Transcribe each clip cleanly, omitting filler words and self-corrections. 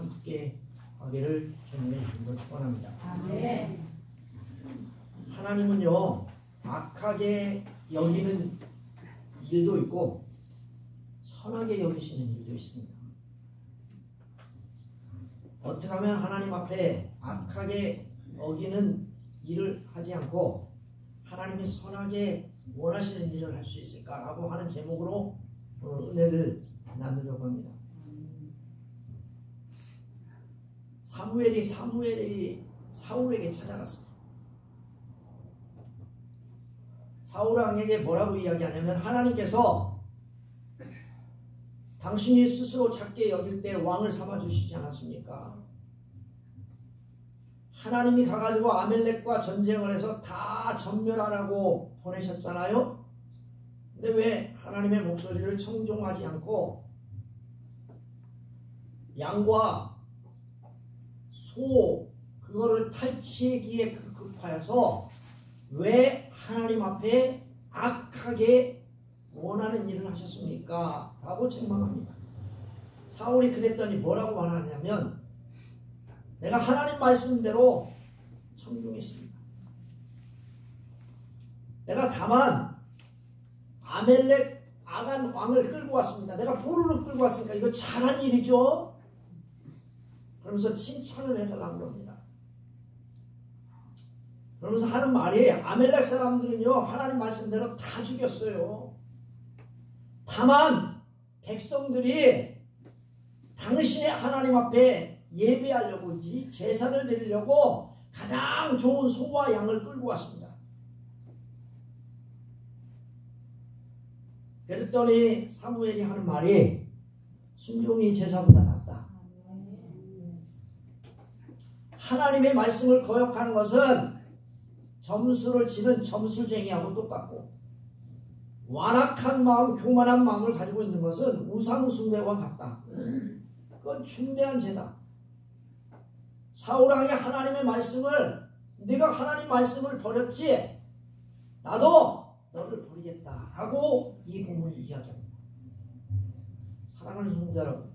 함께 하기를 주님의 이름으로 축원합니다. 아멘. 하나님은요, 악하게 여기는 일도 있고 선하게 여기시는 일도 있습니다. 어떻게 하면 하나님 앞에 악하게 여기는 일을 하지 않고 하나님이 선하게 원하시는 일을 할 수 있을까라고 하는 제목으로 은혜를 나누려고 합니다. 사무엘이 사울에게 찾아갔습니다. 사울 왕에게 뭐라고 이야기하냐면, 하나님께서 당신이 스스로 작게 여길 때 왕을 삼아주시지 않았습니까? 하나님이 가가지고 아멜렉과 전쟁을 해서 다 전멸하라고 보내셨잖아요. 근데 왜 하나님의 목소리를 청종하지 않고 양과 소 그거를 탈취하기에 급급하여서 왜 하나님 앞에 악하게 원하는 일을 하셨습니까? 라고 책망합니다. 사울이 그랬더니 뭐라고 말하냐면, 내가 하나님 말씀대로 청종했습니다. 내가 다만 아멜렉 아간 왕을 끌고 왔습니다. 내가 포로로 끌고 왔으니까 이거 잘한 일이죠. 그러면서 칭찬을 해달라고 합니다. 그러면서 하는 말이, 아멜렉 사람들은요 하나님 말씀대로 다 죽였어요. 다만 백성들이 당신의 하나님 앞에 예배하려고, 제사를 드리려고 가장 좋은 소와 양을 끌고 왔습니다. 그랬더니 사무엘이 하는 말이, 순종이 제사보다 낫다. 하나님의 말씀을 거역하는 것은 점수를 치는 점술쟁이하고 똑같고, 완악한 마음, 교만한 마음을 가지고 있는 것은 우상숭배와 같다. 그건 중대한 죄다. 사울왕이 하나님의 말씀을, 네가 하나님 말씀을 버렸지, 나도 너를 버리겠다 하고 이 본문을 이야기합니다. 사랑하는 성도 여러분,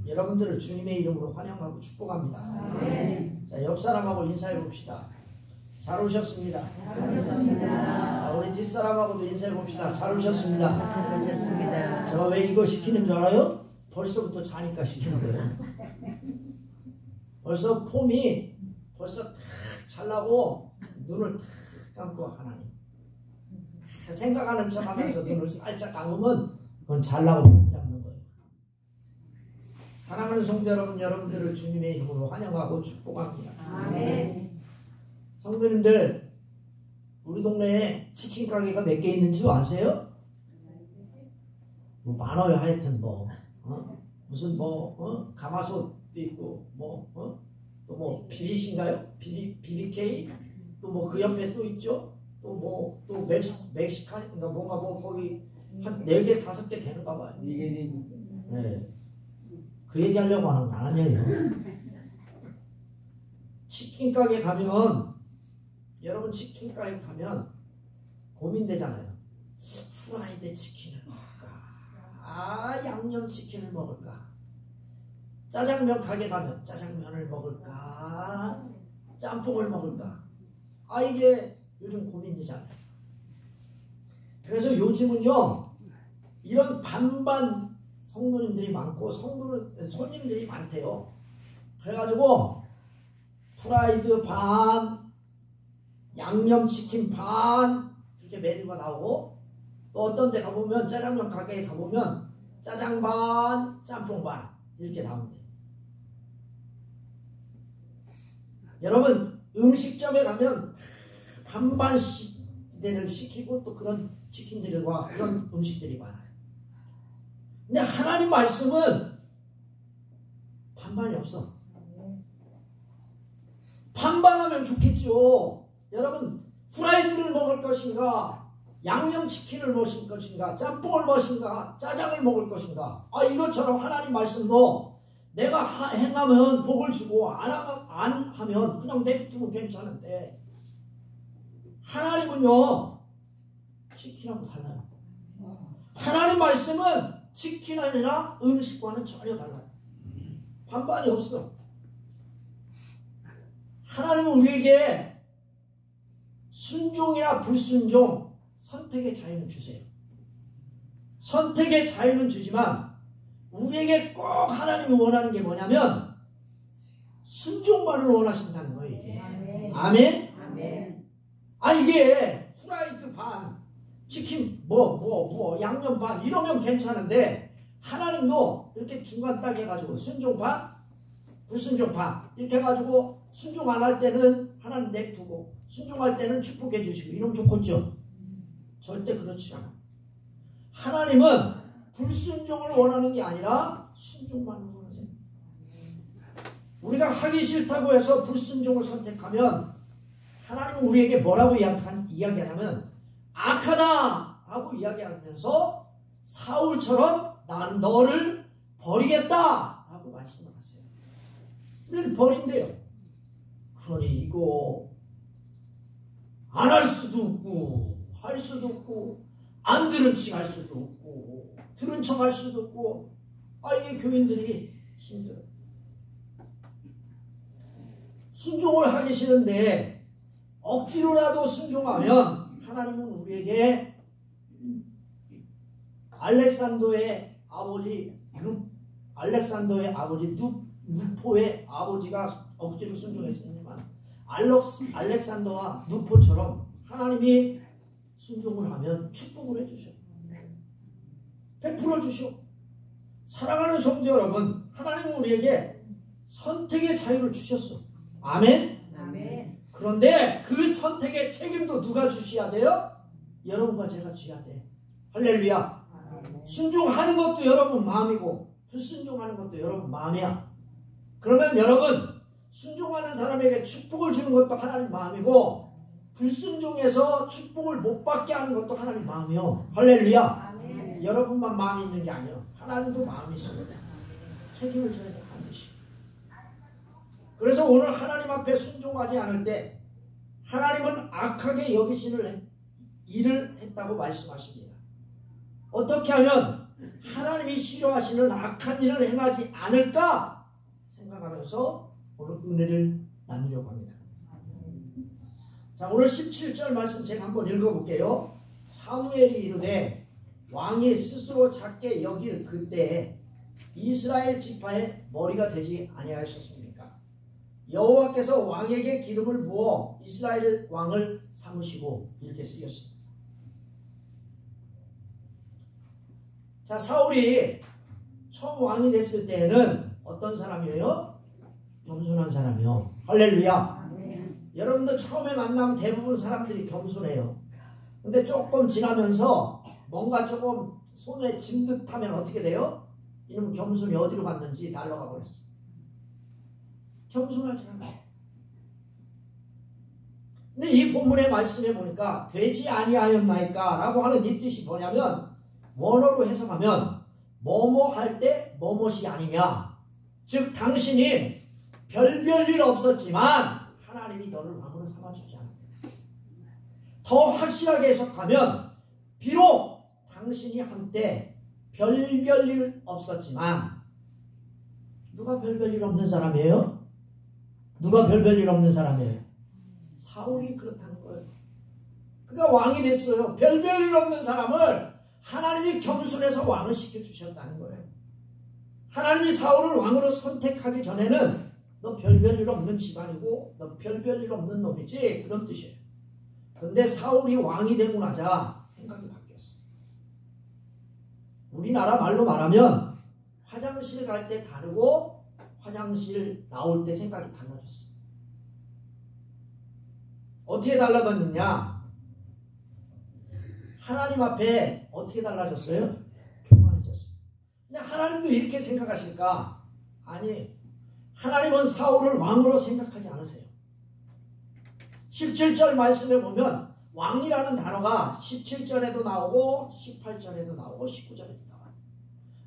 여러분들을 주님의 이름으로 환영하고 축복합니다. 아멘. 자, 옆 사람하고 인사해 봅시다. 잘 오셨습니다. 자, 우리 뒷사람하고도 인사해 봅시다. 잘 오셨습니다. 잘 오셨습니다. 제가 왜 이거 시키는 줄 알아요? 벌써부터 자니까 시키는 거예요. 벌써 폼이 벌써 탁 잘나고 눈을 탁 감고, 하나님 생각하는 척하면서 눈을 살짝 감으면 그건 잘나고 잡는 거예요. 사랑하는 성도 여러분, 여러분들을 주님의 이름으로 환영하고 축복합니다. 아멘. 성도님들, 우리 동네에 치킨 가게가 몇 개 있는지 아세요? 뭐 많아요. 하여튼 무슨 가마솥도 있고 또 뭐 비비신가요? BBK 또 뭐 그 옆에 또 있죠. 또 멕시칸 그러니까 뭔가 거기 한 4개 5개 되는가 봐요. 네. 그 얘기하려고 하는 거 아니에요. 치킨 가게 가면, 여러분 치킨 가게 가면 고민되잖아요. 후라이드 치킨을 먹을까? 양념 치킨을 먹을까? 짜장면 가게 가면 짜장면을 먹을까? 짬뽕을 먹을까? 이게 요즘 고민이잖아요. 그래서 요즘은요, 이런 반반 성도님들이 많고 손님들이 많대요. 그래가지고 프라이드 반, 양념치킨 반, 이렇게 메뉴가 나오고, 또 어떤 데 가보면, 짜장면 가게에 가보면 짜장 반, 짬뽕 반 이렇게 나온대요. 여러분, 음식점에 가면 반반씩 대를 시키고 또 그런 치킨들과 그런 음식들이 많아요. 근데 하나님 말씀은 반반이 없어. 반반하면 좋겠죠. 여러분, 후라이드를 먹을 것인가, 양념치킨을 먹을 것인가, 짬뽕을 먹을것인가, 짜장을 먹을 것인가. 이것처럼 하나님 말씀도 내가 행하면 복을 주고 안 하면 그냥 내비두면 괜찮은데, 하나님은요 치킨하고 달라요. 하나님 말씀은 치킨 아니라 음식과는 전혀 달라요. 반반이 없어. 하나님은 우리에게 순종이나 불순종 선택의 자유는 주세요. 선택의 자유는 주지만 우리에게 꼭 하나님이 원하는 게 뭐냐면 순종만을 원하신다는 거예요. 이게. 아멘? 아멘. 아 이게 후라이드 반, 치킨 양념 반 이러면 괜찮은데 하나님도 이렇게 중간 딱 해가지고 순종 반, 불순종 반 이렇게 해가지고 순종 안 할 때는 하나님 내두고 순종할 때는 축복해 주시고 이러면 좋겠죠? 절대 그렇지 않아. 하나님은 불순종을 원하는 게 아니라 순종만을 원하세요. 우리가 하기 싫다고 해서 불순종을 선택하면 하나님은 우리에게 뭐라고 이야기하냐면 악하다 하고 이야기하면서 사울처럼 나는 너를 버리겠다 하고 말씀을 하세요. 우리를 버린대요. 그러니 이거 안 할 수도 없고 할 수도 없고 안 들은 척 할 수도 없고 들은 척 할 수도 없고 이게 교인들이 힘들어요. 순종을 하기 싫은데 억지로라도 순종하면 하나님은 우리에게 알렉산더의 아버지 누포의 아버지가 억지로 순종했습니다만 알렉산더와 누포처럼 하나님이 순종을 하면 축복을 해주셔. 베풀어 주셔. 사랑하는 성도 여러분, 하나님은 우리에게 선택의 자유를 주셨어. 아멘? 아멘. 그런데 그 선택의 책임도 누가 주셔야 돼요? 여러분과 제가 져야 돼. 할렐루야. 아멘. 순종하는 것도 여러분 마음이고 불순종하는 것도 여러분 마음이야. 그러면 여러분 순종하는 사람에게 축복을 주는 것도 하나님 마음이고 불순종해서 축복을 못 받게 하는 것도 하나님 마음이요. 할렐루야. 아멘. 여러분만 마음이 있는 게 아니에요. 하나님도 마음이 있습니다. 책임을 져야 돼. 반드시. 그래서 오늘 하나님 앞에 순종하지 않을 때 하나님은 악하게 여기시는 일을 했다고 말씀하십니다. 어떻게 하면 하나님이 싫어하시는 악한 일을 행하지 않을까 생각하면서 오늘 은혜를 나누려고 합니다. 자, 오늘 17절 말씀 제가 한번 읽어볼게요. 사무엘이 이르되 왕이 스스로 작게 여길 그때에 이스라엘 지파의 머리가 되지 아니하셨습니까? 여호와께서 왕에게 기름을 부어 이스라엘 왕을 삼으시고 이렇게 쓰였습니다. 자, 사울이 처음 왕이 됐을 때에는 어떤 사람이에요? 겸손한 사람이요. 할렐루야. 여러분들 처음에 만나면 대부분 사람들이 겸손해요. 근데 조금 지나면서 뭔가 조금 손에 쥔 듯하면 어떻게 돼요? 이놈 겸손이 어디로 갔는지 날아가 버렸어. 겸손하지 않아요. 근데 이 본문의 말씀에 보니까 되지 아니하였나이까 라고 하는 이 뜻이 뭐냐면 원어로 해석하면 뭐뭐 할 때 뭐뭇이 아니냐. 즉 당신이 별별 없었지만 하나님이 너를 왕으로 삼아주지 않았다. 더 확실하게 해석하면 비록 당신이 한때 별별 없었지만 누가 별별 없는 사람이에요? 누가 별별 없는 사람이에요? 사울이 그렇다는 거예요. 그가 왕이 됐어요. 별별 없는 사람을 하나님이 겸손해서 왕을 시켜주셨다는 거예요. 하나님이 사울을 왕으로 선택하기 전에는 너 별별 없는 집안이고 너 별별 없는 놈이지 그런 뜻이에요. 근데 사울이 왕이 되고 나자 생각이 바뀌었어. 우리나라 말로 말하면 화장실 갈 때 다르고 화장실 나올 때 생각이 달라졌어. 어떻게 달라졌느냐? 하나님 앞에 어떻게 달라졌어요? 교만해졌어. 근데 하나님도 이렇게 생각하실까? 아니, 하나님은 사울을 왕으로 생각하지 않으세요. 17절 말씀에 보면 왕이라는 단어가 17절에도 나오고 18절에도 나오고 19절에도 나와요.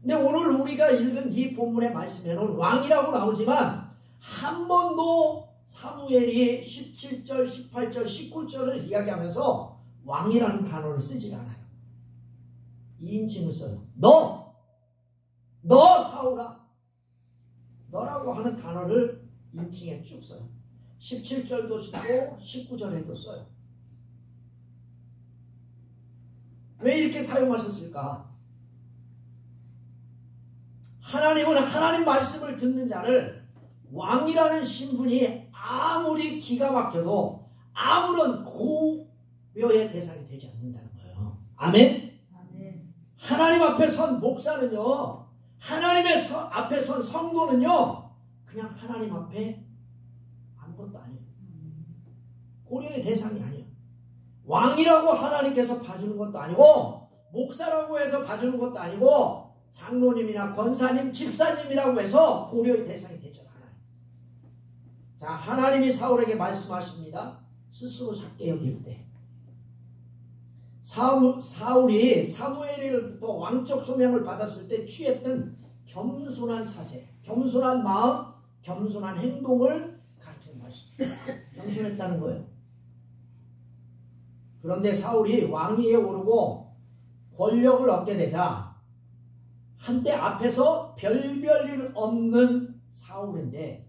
근데 오늘 우리가 읽은 이 본문의 말씀에는 왕이라고 나오지만 한 번도 사무엘이 17절, 18절, 19절을 이야기하면서 왕이라는 단어를 쓰질 않아요. 2인칭을 써요. 너 사울아, 너라고 하는 단어를 인칭에 쭉 써요. 17절도 쓰고 19절에도 써요. 왜 이렇게 사용하셨을까? 하나님은 하나님 말씀을 듣는 자를 왕이라는 신분이 아무리 기가 막혀도 아무런 고려의 대상이 되지 않는다는 거예요. 아멘? 아멘. 하나님 앞에 선 목사는요, 하나님의 앞에 선 성도는요, 그냥 하나님 앞에 아무것도 아니에요. 고려의 대상이 아니에요. 왕이라고 하나님께서 봐주는 것도 아니고, 목사라고 해서 봐주는 것도 아니고, 장로님이나 권사님, 집사님이라고 해서 고려의 대상이 되지 않아요. 자, 하나님이 사울에게 말씀하십니다. 스스로 작게 여길 때. 사울이 사무엘로부터 왕적 소명을 받았을 때 취했던 겸손한 자세, 겸손한 마음, 겸손한 행동을 가르치는 말씀입니다. 겸손했다는 거예요. 그런데 사울이 왕위에 오르고 권력을 얻게 되자 한때 앞에서 별별 없는 사울인데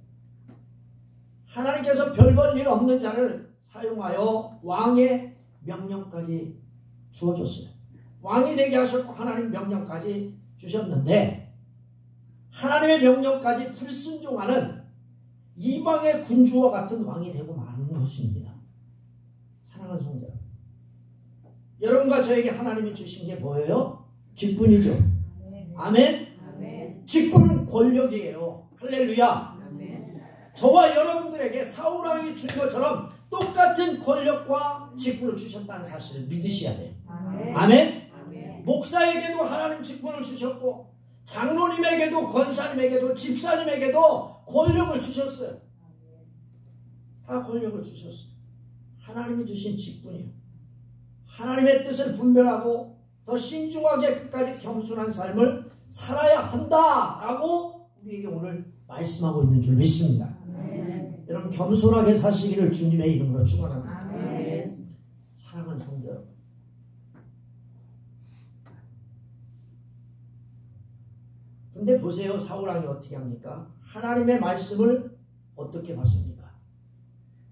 하나님께서 별별 일 없는 자를 사용하여 왕의 명령까지 주어줬어요. 왕이 되게 하셨고 하나님 명령까지 주셨는데 하나님의 명령까지 불순종하는 이방의 군주와 같은 왕이 되고 마는 것입니다. 사랑하는 성도 여러분, 여러분과 저에게 하나님이 주신 게 뭐예요? 직분이죠. 아멘? 아멘. 직분은 권력이에요. 할렐루야. 아멘. 저와 여러분들에게 사울왕이 준 것처럼 똑같은 권력과 직분을 주셨다는 사실을 믿으셔야 돼요. 아멘. 아멘? 아멘. 목사에게도 하나님 직분을 주셨고 장로님에게도 권사님에게도 집사님에게도 권력을 주셨어요. 다 권력을 주셨어요. 하나님이 주신 직분이에요. 하나님의 뜻을 분별하고 더 신중하게 끝까지 겸손한 삶을 살아야 한다라고 우리에게 오늘 말씀하고 있는 줄 믿습니다. 아멘. 여러분 겸손하게 사시기를 주님의 이름으로 축원합니다. 아멘. 사랑하는 성도 여러분, 근데 보세요. 사울왕이 어떻게 합니까? 하나님의 말씀을 어떻게 받습니까?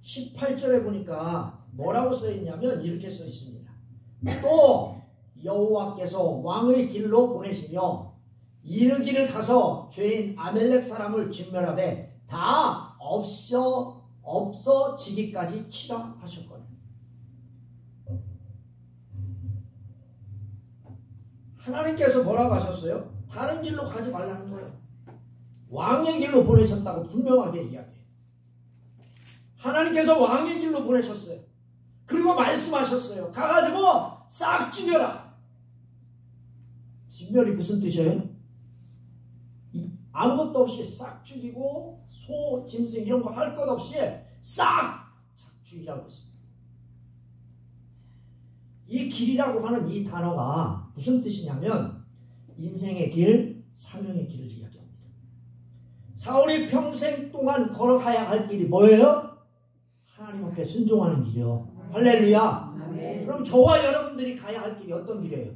18절에 보니까 뭐라고 써있냐면 이렇게 써있습니다. 또 여호와께서 왕의 길로 보내시며 이르기를 가서 죄인 아멜렉 사람을 진멸하되 다 없어지기까지 치라 하셨거든요. 하나님께서 뭐라고 하셨어요? 다른 길로 가지 말라는 거예요. 왕의 길로 보내셨다고 분명하게 이야기해요. 하나님께서 왕의 길로 보내셨어요. 그리고 말씀하셨어요. 가가지고 싹 죽여라. 진멸이 무슨 뜻이에요? 아무것도 없이 싹 죽이고 소, 짐승 이런 거 할 것 없이 싹 죽이라고 했습니다. 이 길이라고 하는 이 단어가 무슨 뜻이냐면 인생의 길, 사명의 길을 이야기합니다. 사울이 평생 동안 걸어가야 할 길이 뭐예요? 하나님 앞에 순종하는 길이요. 할렐루야. 아멘. 그럼 저와 여러분들이 가야 할 길이 어떤 길이에요?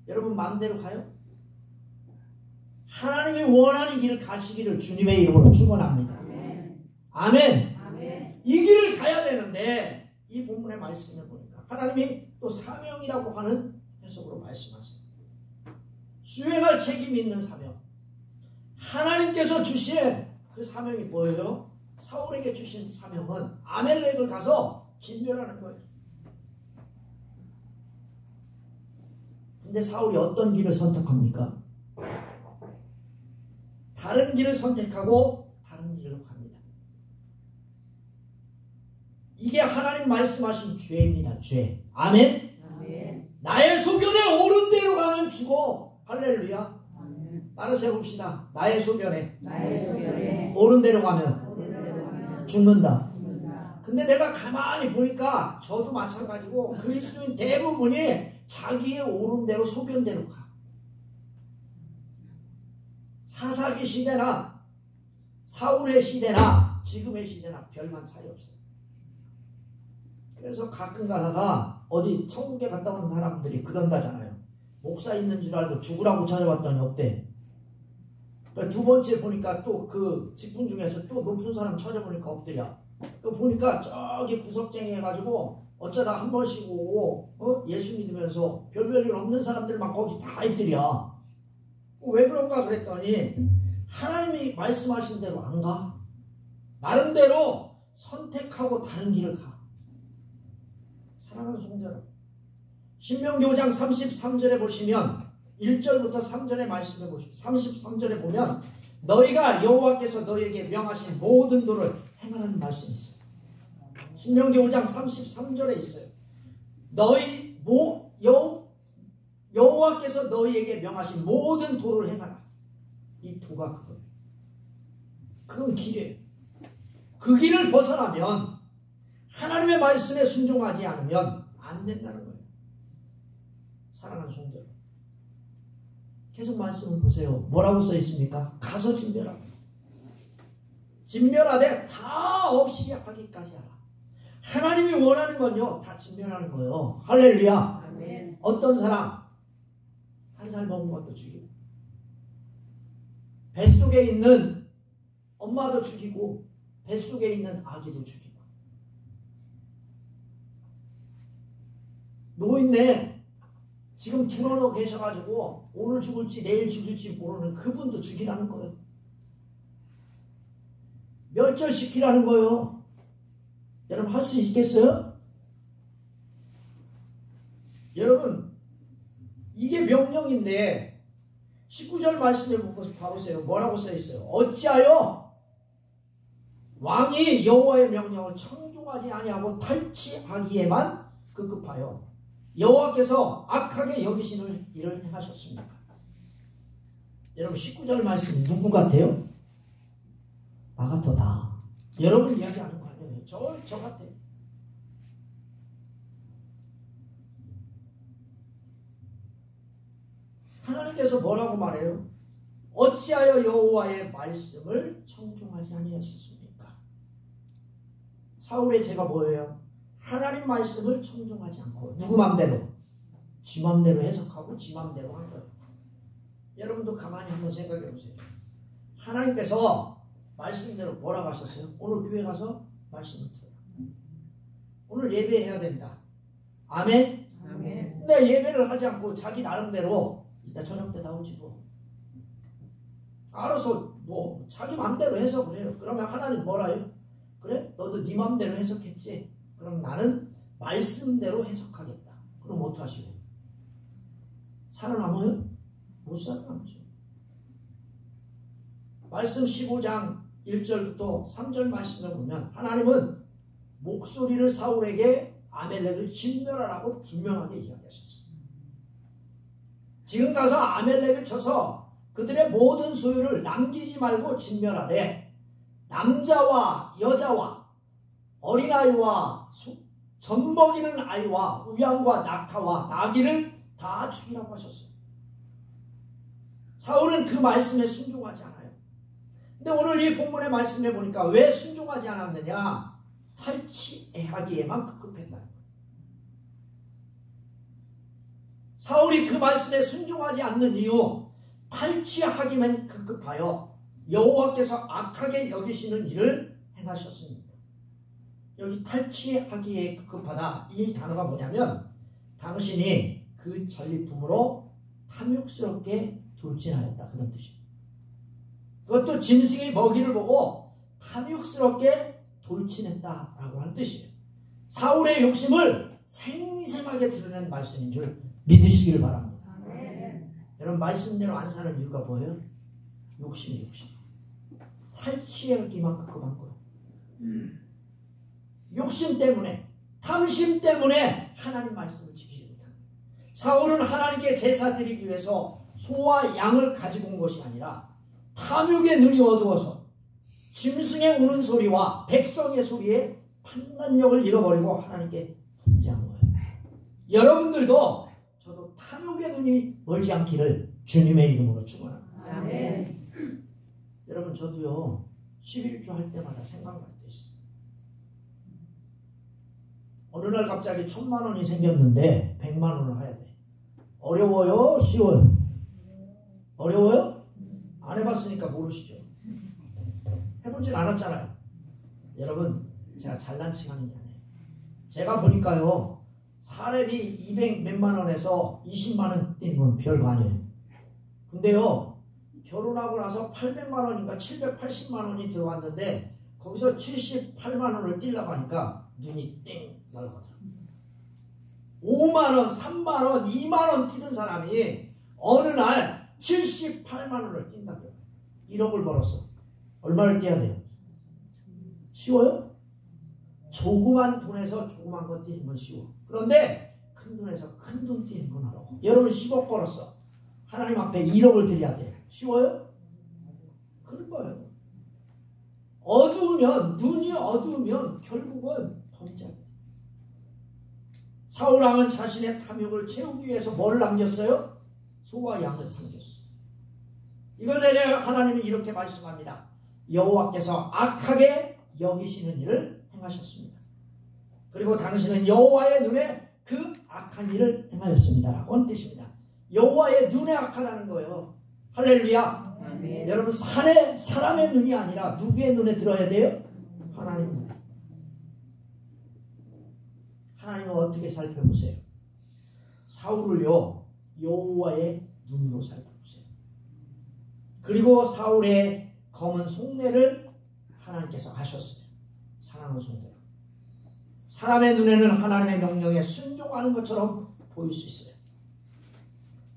여러분 마음대로 가요? 하나님이 원하는 길을 가시기를 주님의 이름으로 축원합니다. 아멘. 아멘. 아멘. 이 길을 가야 되는데 이 본문의 말씀을 보니까 하나님이 또 사명이라고 하는 해석으로 말씀하세요. 수행할 책임이 있는 사명. 하나님께서 주신 그 사명이 뭐예요? 사울에게 주신 사명은 아멜렉을 가서 진멸하는 거예요. 근데 사울이 어떤 길을 선택합니까? 다른 길을 선택하고 다른 길로 갑니다. 이게 하나님 말씀하신 죄입니다. 죄. 아멘? 아멘. 나의 소견에 옳은 대로 가면 죽어. 할렐루야. 아멘. 따라서 해봅시다. 나의 소견에 옳은 대로 가면 죽는다. 근데 내가 가만히 보니까 저도 마찬가지고 그리스도인 대부분이 자기의 옳은 대로 소견대로 가. 사사기 시대나 사울의 시대나 지금의 시대나 별반 차이 없어요. 그래서 가끔 가다가 어디 천국에 갔다 온 사람들이 그런다잖아요. 목사 있는 줄 알고 죽으라고 찾아왔더니 없대. 두 번째 보니까 또 그 직분 중에서 또 높은 사람 찾아보니까 엎드려. 그 보니까 저기 구석쟁이 해가지고 어쩌다 한 번씩 오고 예수 믿으면서 별별 없는 사람들 막 거기 다 있더랴. 왜 그런가 그랬더니 하나님이 말씀하신 대로 안 가. 나름대로 선택하고 다른 길을 가. 사랑하는 성도 여러분, 신명기 5장 33절에 보시면 1절부터 3절의 말씀에 보시면 33절에 보면 너희가 여호와께서 너희에게 명하신 모든 도를 행하라는 말씀이 있어요. 신명기 5장 33절에 있어요. 여호와께서 너희에게 명하신 모든 도를 행하라. 이 도가 그거예요. 그건 길이에요. 그 길을 벗어나면 하나님의 말씀에 순종하지 않으면 안 된다는 거예요. 사랑하는 성도 여러분, 계속 말씀을 보세요. 뭐라고 써 있습니까? 가서 진멸하라. 진멸하되 다 없이 하기까지 하라. 하나님이 원하는 건요, 다 진멸하는 거예요. 할렐루야. 아멘. 어떤 사람 한 살 먹은 것도 죽이고, 뱃속에 있는 엄마도 죽이고, 뱃속에 있는 아기도 죽이고, 노인네 지금 들어놓고 계셔가지고 오늘 죽을지 내일 죽을지 모르는 그분도 죽이라는 거예요. 멸절시키라는 거예요. 여러분 할 수 있겠어요? 여러분 이게 명령인데 19절 말씀에 봐보세요. 뭐라고 써있어요? 어찌하여 왕이 여호와의 명령을 청종하지 아니하고 탈취하기에만 급급하여 여호와께서 악하게 여기시는 일을 행하셨습니까? 여러분 19절 말씀 누구 같아요? 나 같아. 나. 여러분 이야기하는 거 아니에요. 저 같아요. 하나님께서 뭐라고 말해요? 어찌하여 여호와의 말씀을 청종하지 아니하셨습니까? 사울의 죄가 뭐예요? 하나님 말씀을 청종하지 않고 누구 맘대로? 지 맘대로 해석하고 지 맘대로 한 거예요. 여러분도 가만히 한번 생각해 보세요. 하나님께서 말씀대로 뭐라고 하셨어요? 오늘 교회 가서 말씀을 들어요. 오늘 예배해야 된다. 아멘? 아멘. 근데 예배를 하지 않고 자기 나름대로 이따 저녁 때 나오지 뭐. 알아서 뭐 자기 맘대로 해석을 해요. 그러면 하나님 뭐라 해요? 그래? 너도 네 맘대로 해석했지? 그럼 나는 말씀대로 해석하겠다. 그럼 어떡하시게요? 살아남아요? 못 살아남죠. 말씀 15장 1절부터 3절 말씀을 보면 하나님은 목소리를 사울에게 아멜렉을 진멸하라고 분명하게 이야기하셨어요. 지금 가서 아멜렉을 쳐서 그들의 모든 소유를 남기지 말고 진멸하되 남자와 여자와 어린아이와 젖먹이는 아이와 우양과 낙타와 나귀를 다 죽이라고 하셨어요. 사울은 그 말씀에 순종하지 않아요. 근데 오늘 이 본문의 말씀에 보니까 왜 순종하지 않았느냐? 탈취하기에만 급급했다는 거예요. 사울이 그 말씀에 순종하지 않는 이유, 탈취하기만 급급하여 여호와께서 악하게 여기시는 일을 행하셨습니다. 여기 탈취하기에 급급하다, 이 단어가 뭐냐면 당신이 그 전리품으로 탐욕스럽게 돌진하였다, 그런 뜻이에요. 그것도 짐승의 먹이를 보고 탐욕스럽게 돌진했다라고 한 뜻이에요. 사울의 욕심을 생생하게 드러낸 말씀인 줄 믿으시길 바랍니다. 여러분 말씀대로 안 사는 이유가 뭐예요? 욕심. 탈취하기만 급급한 거예요. 욕심 때문에, 탐심 때문에 하나님 말씀을 지키지 못합니다. 사울은 하나님께 제사 드리기 위해서 소와 양을 가지고 온 것이 아니라 탐욕의 눈이 어두워서 짐승의 우는 소리와 백성의 소리에 판단력을 잃어버리고 하나님께 범죄한 거예요. 여러분들도 저도 탐욕의 눈이 멀지 않기를 주님의 이름으로 축원합니다. 아멘. 여러분 저도요 11조 할 때마다 생각날 때 있어요. 어느 날 갑자기 1,000만 원이 생겼는데 100만 원을 해야 돼. 어려워요? 쉬워요? 어려워요? 안 해봤으니까 모르시죠. 해보진 않았잖아요. 여러분, 제가 잘난 척하는 게 아니에요. 제가 보니까요, 사례비 200 몇만 원에서 20만 원 뛰는 건 별거 아니에요. 근데요, 결혼하고 나서 800만 원인가 780만 원이 들어왔는데 거기서 78만 원을 뛰려고 하니까 눈이 땡 날아가더라고요. 5만 원, 3만 원, 2만 원 뛰던 사람이 어느 날 78만 원을 뛴다고요. 1억을 벌었어. 얼마를 뛰어야 돼요? 쉬워요? 조그만 돈에서 조그만 거 뛰는 건 쉬워. 그런데 큰 돈에서 큰 돈 뛰는 건 어려워. 여러분 10억 벌었어. 하나님 앞에 1억을 드려야 돼. 쉬워요? 그런 거예요. 어두우면, 눈이 어두우면 결국은 범죄. 사울왕은 자신의 탐욕을 채우기 위해서 뭘 남겼어요? 소와 양을 남겼어요. 이것에 대해 하나님이 이렇게 말씀합니다. 여호와께서 악하게 여기시는 일을 행하셨습니다. 그리고 당신은 여호와의 눈에 그 악한 일을 행하였습니다. 라고 하는 뜻입니다. 여호와의 눈에 악하다는 거예요. 할렐루야. 아멘. 여러분, 사람의 눈이 아니라 누구의 눈에 들어야 돼요? 하나님 눈에. 하나님은 어떻게 살펴보세요? 사울을요, 여호와의 눈으로 살펴보세요. 그리고 사울의 검은 속내를 하나님께서 하셨어요. 사랑하는 성도들, 사람의 눈에는 하나님의 명령에 순종하는 것처럼 보일 수 있어요.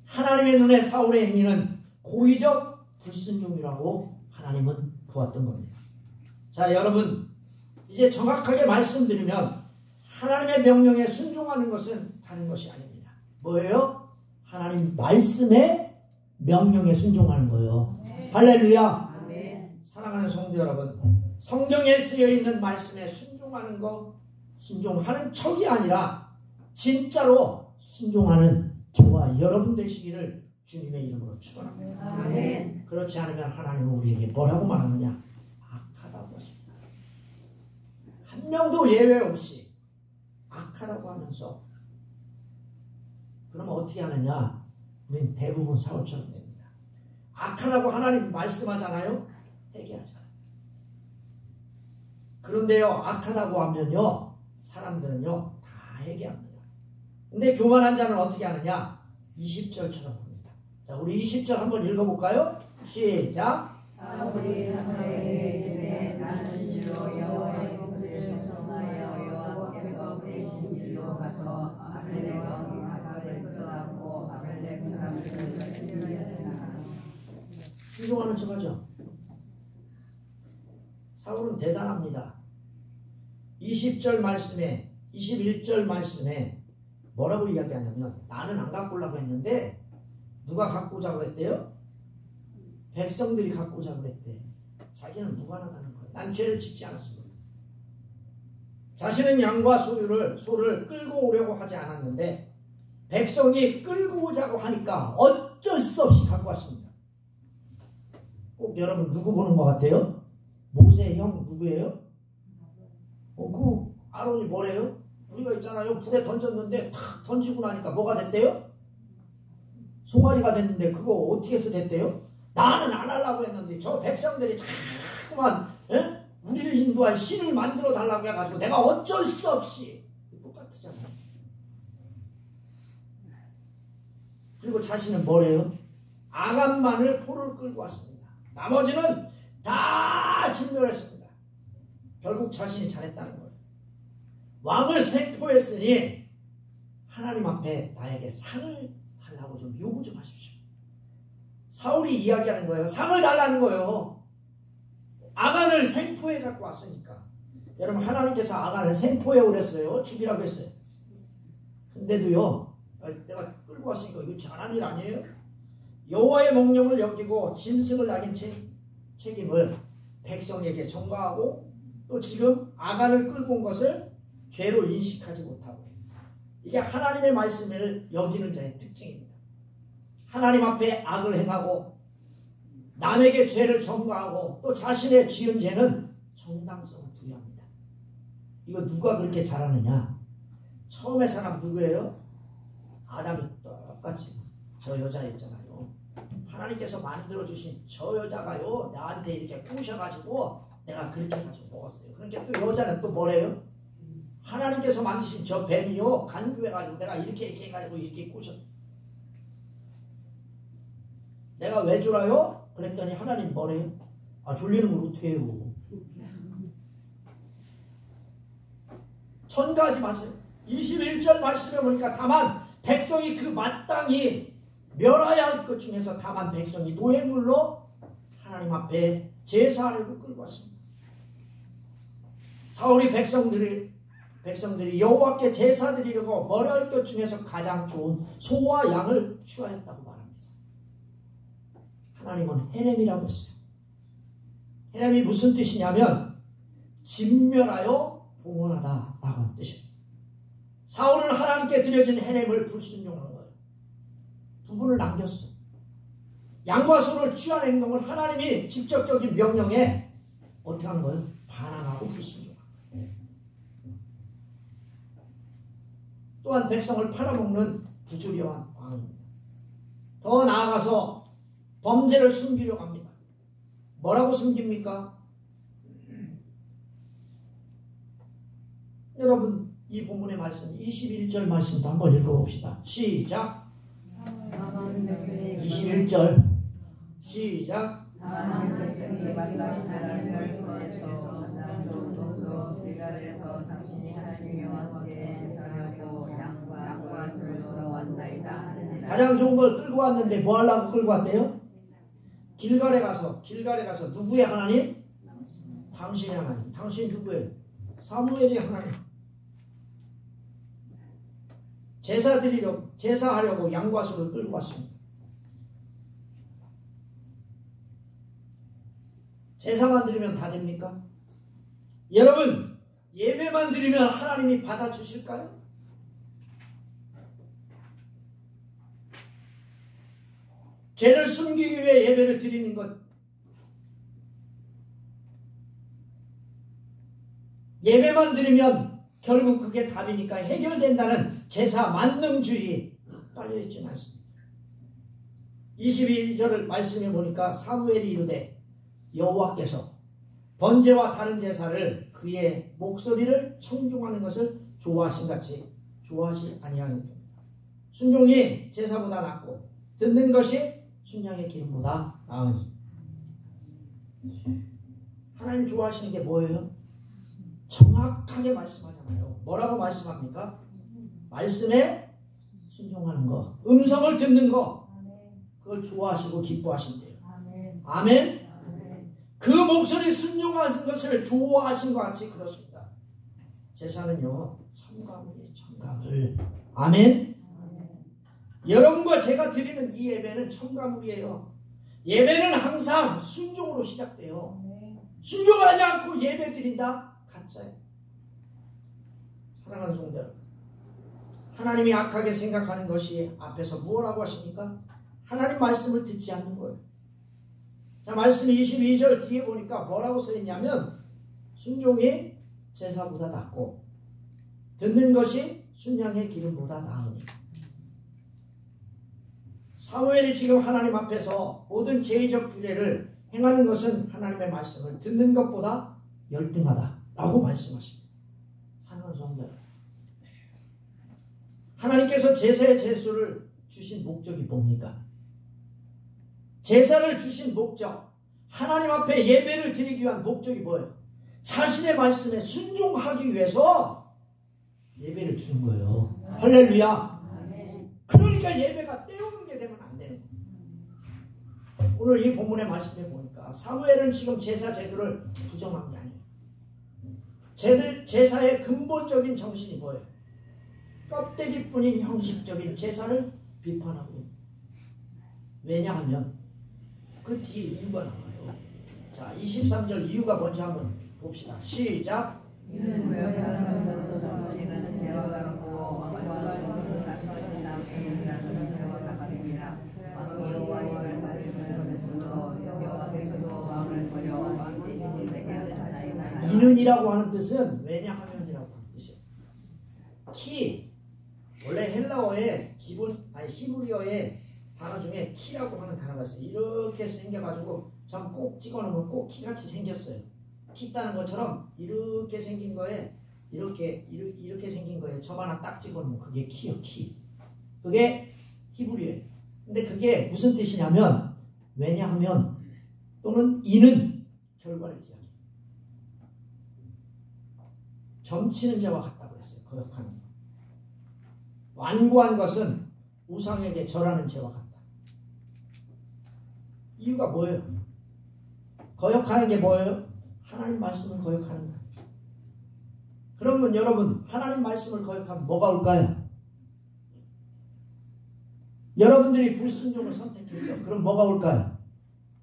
하나님의 눈에 사울의 행위는 고의적 불순종이라고 하나님은 보았던 겁니다. 자, 여러분, 이제 정확하게 말씀드리면 하나님의 명령에 순종하는 것은 다른 것이 아닙니다. 뭐예요? 하나님 말씀에 명령에 순종하는 거예요. 네. 할렐루야. 네. 사랑하는 성도 여러분, 성경에 쓰여있는 말씀에 순종하는 거, 순종하는 척이 아니라 진짜로 순종하는 저와 여러분 되시기를 주님의 이름으로 축원합니다. 네. 그렇지 않으면 하나님은 우리에게 뭐라고 말하느냐? 악하다고 하십니다. 한 명도 예외 없이 악하다고 하면서, 그러면 어떻게 하느냐? 우린 대부분 사울처럼 됩니다. 악하다고 하나님 말씀하잖아요? 회개하잖아요. 그런데요, 악하다고 하면요, 사람들은요 다 회개합니다. 근데 교만한 자는 어떻게 하느냐? 20절처럼 합니다. 자, 우리 20절 한번 읽어볼까요? 시작. 사울이 사무엘에게 이르되 나는 실로 여호와의 뜻을 청하여 여호와께서 보내신 길로 가서 아벨렉 왕 아갈을 끌어안고 아벨렉 사람들을 살리였으나. 순종하는 척하죠. 사울은 대단합니다. 20절 말씀에, 21절 말씀에 뭐라고 이야기하냐면, 나는 안 갖고 오려고 했는데 누가 갖고 오자고 했대요? 백성들이 갖고 오자고 했대. 자기는 무관하다는 거예요. 난 죄를 짓지 않았습니다. 자신은 양과 소를 끌고 오려고 하지 않았는데 백성이 끌고 오자고 하니까 어쩔 수 없이 갖고 왔습니다. 꼭 여러분 누구 보는 것 같아요? 모세의 형 누구예요? 그 아론이 뭐래요? 우리가 있잖아요. 불에 던졌는데 탁 던지고 나니까 뭐가 됐대요? 송아리가 됐는데 그거 어떻게 해서 됐대요? 나는 안 하려고 했는데 저 백성들이 자꾸만 우리를 인도할 신을 만들어 달라고 해가지고 내가 어쩔 수 없이. 똑같잖아요. 그리고 자신은 뭐래요? 아간만을 포를 끌고 왔습니다. 나머지는 다 진멸했습니다. 결국 자신이 잘했다는 거예요. 왕을 생포했으니 하나님 앞에 나에게 상을 달라고 좀 요구 좀 하십시오. 사울이 이야기하는 거예요. 상을 달라는 거예요. 아간을 생포해 갖고 왔으니까. 여러분, 하나님께서 아간을 생포해 오랬어요. 죽이라고 했어요. 근데도요, 내가 끌고 왔으니까 이거 잘한 일 아니에요? 여호와의 명령을 여기고 짐승을 낙인 책임을 백성에게 전가하고, 또 지금 아간을 끌고 온 것을 죄로 인식하지 못하고, 이게 하나님의 말씀을 여기는 자의 특징입니다. 하나님 앞에 악을 행하고 남에게 죄를 전가하고 또 자신의 지은 죄는 정당성을 부여합니다. 이거 누가 그렇게 잘하느냐? 처음에 사람 누구예요? 아담이 똑같이 저 여자 있잖아요. 하나님께서 만들어주신 저 여자가요 나한테 이렇게 꼬셔가지고 내가 그렇게 해가지고 먹었어요. 그러니까 또 여자는 또 뭐래요? 하나님께서 만드신 저 뱀이요 간교해가지고 내가 이렇게 해가지고 이렇게 꼬셔. 내가 왜 졸아요? 그랬더니 하나님 뭐래요? 아 졸리는 걸 어떻게 해요? 천가하지 마세요. 21절 말씀에 보니까 다만 백성이 그 마땅히 멸하야 할 것 중에서 다만 백성이 노예물로 하나님 앞에 제사하려고 끌고 왔습니다. 사울이 백성들이 여호와께 제사 드리려고 멸할 것 중에서 가장 좋은 소와 양을 취하였다고 말합니다. 하나님은 헤렘이라고 했어요. 헤렘이 무슨 뜻이냐면 진멸하여 봉헌하다 라고 하는 뜻입니다. 사울은 하나님께 드려진 헤렘을 불순종한 거예요. 부분을 남겼어. 양과 소를 취한 행동을 하나님이 직접적인 명령에 어떻게 한 거예요? 반항하고 불순종한 거예요. 또한 백성을 팔아먹는 부조리한 왕입니다. 더 나아가서 범죄를 숨기려고 합니다. 뭐라고 숨깁니까? 여러분 이 본문의 말씀 21절 말씀도 한번 읽어봅시다. 시작. 21절 시작. 가장 좋은 걸 끌고 왔는데 뭐 하려고 끌고 왔대요? 길갈에 가서 누구의 하나님? 당신의 하나님. 당신 누구예요? 사무엘의 하나님. 제사하려고 양과 소를 끌고 왔습니다. 제사만 드리면 다 됩니까? 여러분 예배만 드리면 하나님이 받아주실까요? 죄를 숨기기 위해 예배를 드리는 것, 예배만 드리면 결국 그게 답이니까 해결된다는 제사 만능주의 빠져있지는 않습니다. 22절 말씀해 보니까 사무엘이 이르되 여호와께서 번제와 다른 제사를 그의 목소리를 청종하는 것을 좋아하신 같이 좋아하시 아니하는 순종이 제사보다 낫고 듣는 것이 순양의 기름보다 나으니. 하나님 좋아하시는 게 뭐예요? 정확하게 말씀하잖아요. 뭐라고 말씀합니까? 말씀에 순종하는 거, 음성을 듣는 거, 그걸 좋아하시고 기뻐하신대요. 아멘. 그 목소리 순종하신 것을 좋아하신 것 같이 그렇습니다. 제사는요 첨가물이에요. 첨가물. 아멘. 여러분과 제가 드리는 이 예배는 첨가물이에요. 예배는 항상 순종으로 시작돼요. 순종하지 않고 예배 드린다? 가짜예요. 사랑하는 성도 여러분, 하나님이 악하게 생각하는 것이 앞에서 뭐라고 하십니까? 하나님 말씀을 듣지 않는 거예요. 자, 말씀 22절 뒤에 보니까 뭐라고 써있냐면 순종이 제사보다 낫고 듣는 것이 순양의 기름보다 나으니. 사무엘이 지금 하나님 앞에서 모든 제의적 규례를 행하는 것은 하나님의 말씀을 듣는 것보다 열등하다라고 말씀하십니다. 사랑하는 성도 여러분, 하나님께서 제사의 제수를 주신 목적이 뭡니까? 제사를 주신 목적, 하나님 앞에 예배를 드리기 위한 목적이 뭐예요? 자신의 말씀에 순종하기 위해서 예배를 주는 거예요. 할렐루야. 그러니까 예배가 때우는 게 되면 안 되는 거예요. 오늘 이 본문의 말씀에 보니까 사무엘은 지금 제사 제도를 부정한 게 아니에요. 제사의 근본적인 정신이 뭐예요? 껍데기뿐인 형식적인 제사를 비판하고 있는. 왜냐하면 그 뒤에 이유가 나와요. 자, 23절 이유가 뭔지 한번 봅시다. 시작. 이는이라고 하는 뜻은 왜냐하면이라고 하는 뜻이에요. 원래 헬라어의 기본, 히브리어의 단어 중에 키라고 하는 단어가 있어요. 이렇게 생겨가지고 참 꼭 찍어놓으면 꼭 키같이 생겼어요. 키 따는 것처럼 이렇게 생긴 거에 이렇게 생긴 거에 점 하나 딱 찍어놓으면 그게 키요. 키. 그게 히브리어예요. 근데 그게 무슨 뜻이냐면 왜냐하면 또는 이는 결과를 이야기해요. 점치는 자와 같다고 그랬어요. 거역하는 것. 완고한 것은 우상에게 절하는 죄와 같다. 이유가 뭐예요? 거역하는 게 뭐예요? 하나님 말씀을 거역하는 거예요. 그러면 여러분 하나님 말씀을 거역하면 뭐가 올까요? 여러분들이 불순종을 선택했어. 그럼 뭐가 올까요?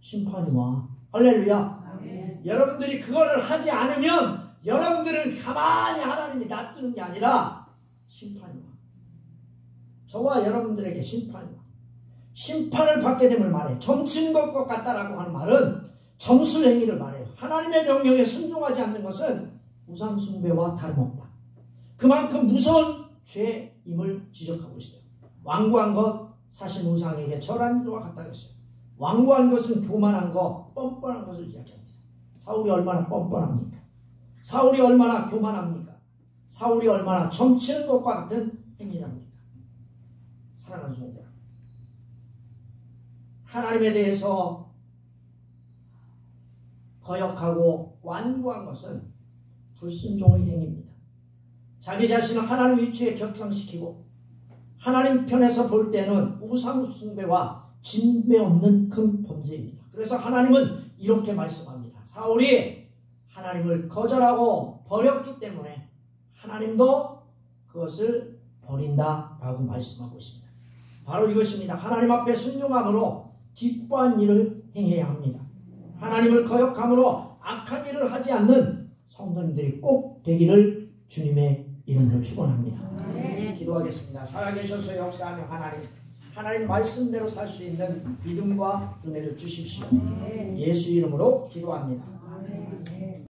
심판이 와. 할렐루야. 아멘. 여러분들이 그거를 하지 않으면 여러분들은 가만히 하나님이 놔두는 게 아니라 심판이 와. 저와 여러분들에게 심판이 와. 심판을 받게 됨을 말해. 점치는 것과 같다라고 하는 말은 점술 행위를 말해요. 하나님의 명령에 순종하지 않는 것은 우상 숭배와 다름없다. 그만큼 무서운 죄임을 지적하고 있어요. 완고한 것 사실 우상에게 절하는 것과 같다고 했어요. 완고한 것은 교만한 것, 뻔뻔한 것을 이야기합니다. 사울이 얼마나 뻔뻔합니까? 사울이 얼마나 교만합니까? 사울이 얼마나 점치는 것과 같은 행위를 합니까? 사랑하는 성도들, 하나님에 대해서 거역하고 완고한 것은 불순종의 행위입니다. 자기 자신을 하나님 위치에 격상시키고 하나님 편에서 볼 때는 우상 숭배와 진배 없는 큰 범죄입니다. 그래서 하나님은 이렇게 말씀합니다. 사울이 하나님을 거절하고 버렸기 때문에 하나님도 그것을 버린다라고 말씀하고 있습니다. 바로 이것입니다. 하나님 앞에 순종함으로 기뻐한 일을 행해야 합니다. 하나님을 거역함으로 악한 일을 하지 않는 성도님들이 꼭 되기를 주님의 이름으로 축원합니다. 기도하겠습니다. 살아계셔서 역사하며 하나님 말씀대로 살 수 있는 믿음과 은혜를 주십시오. 예수 이름으로 기도합니다.